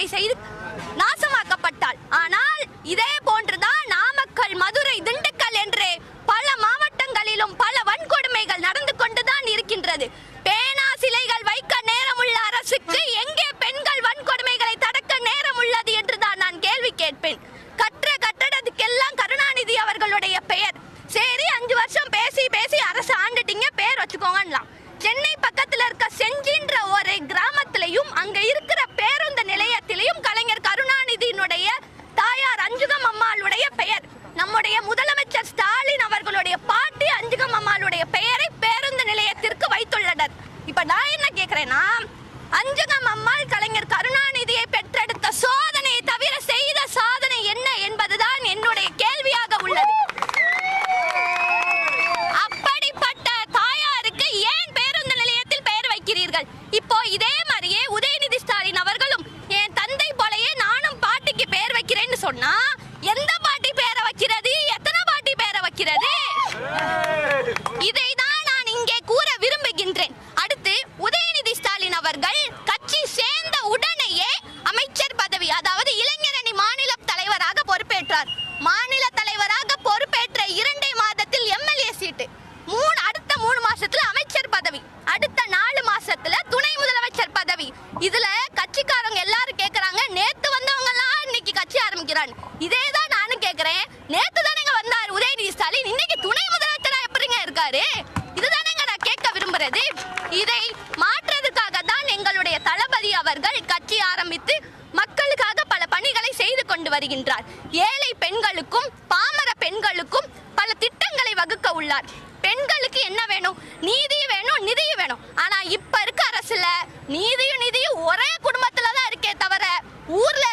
வன்கொடுமை செய்து நாசமாக்கப்பட்டாள். ஆனால் இதே போன்றுதான் நாமக்கல், மதுரை, திண்டுக்கல் என்று பல மாவட்டங்களிலும் பல வன்கொடுமைகள் நடந்து கொண்டுதான் இருக்கின்றது. பேனா சிலைகள் வைக்க நேரமுள்ள அரசுக்கு எங்கே பெண்கள் வன்கொடுமைகளை தடுக்க நேரம் உள்ளது என்றுதான் நான் கேள்வி கேட்பேன். கற்ற கட்டடத்துக்கெல்லாம் கருணாநிதி அவர்களுடைய பெயர். சரி, 5 வருஷம் பேசி பேசி அரசு ஆண்டுட்டீங்க, பேர் வச்சுக்கோங்கலாம். சென்னை பக்கத்துல இருக்க செஞ்சின்ற ஒரு கிராமத்திலையும் அங்க இருக்கிற பேருந்து நிலையத்திலையும் கலைஞர் கருணாநிதியினுடைய தாயார் அஞ்சுகம் அம்மாளுடைய பெயர், நம்முடைய முதலமைச்சர் ஸ்டாலின் அவர்களுடைய பாட்டி அஞ்சுகம் அம்மாளுடைய பெயரை பேருந்து நிலையத்திற்கு வைத்துள்ளனர். இப்ப நான் என்ன கேக்குறேன்னா, அஞ்சுகம் அம்மாள் கலைஞர் கருணாநிதியை பெற்றெடுத்த சோதனையை தவிர செய்த சாதனை என்ன என்பதுதான் என்னுடைய கேள்வியாக உள்ளது. அப்படிப்பட்ட தாயாருக்கு ஏன் பேருந்து நிலையத்தில் பெயர் வைக்கிறீர்கள்? இப்போ இதே மாதிரியே உதயநிதி ஸ்டாலின் அவர்களும் என் தந்தை போலயே நானும் பாட்டிக்கு பெயர் வைக்கிறேன்னு சொன்னா எந்த பாட்டி பேரை வைக்கிறது? எத்தனை பாட்டி பேரை வைக்கிறது? இதைதான் நான் இங்கே கூற விரும்புகின்றேன். அடுத்து உதயநிதி ஸ்டாலின் அவர்கள் கட்சி சேர்ந்த உடனேயே அமைச்சர் பதவி, அதாவது இளைஞரணி மாநில தலைவராக பொறுப்பேற்றார். மாநில தலைவராக பொறுப்பேற்ற 2 மாதத்தில் எம்எல்ஏ சீட்டு, அடுத்த 3 மாசத்துல அமைச்சர் பதவி, அடுத்த 4 மாசத்துல துணை முதலமைச்சர் பதவி. இதுல கட்சிக்காரங்க எல்லாரும் கேக்குறாங்க, நேத்து வந்தவங்க எல்லாம் இன்னைக்கு கட்சி ஆரம்பிக்கிறாங்க. இதேதான் நானும் கேக்குறேன். நேத்து தானேங்க வந்தார் உதயநிதி ஸ்டாலின், இன்னைக்கு துணை முதலமைச்சரா எப்படிங்க இருக்காரு? இதுதானேங்க நான் கேட்க விரும்புறது. இதை மாற்றுறதுக்காக தான் எங்களுடைய தளபதி அவர்கள் கட்சி ஆரம்பித்து மக்களுக்காக பல பணிகளை செய்து கொண்டு வருகின்றார். ஏழை பெண்களுக்கும் பாமர பெண்களுக்கும் பல திட்டங்களை வகுக்க உள்ளார். பெண்களுக்கு என்ன வேணும்? நீதியும் வேணும், நிதியும் வேணும். ஆனா இப்ப இருக்க அரசுல நீதியும் ஒரே குடும்பத்துல தான் இருக்கே தவிர ஊர்ல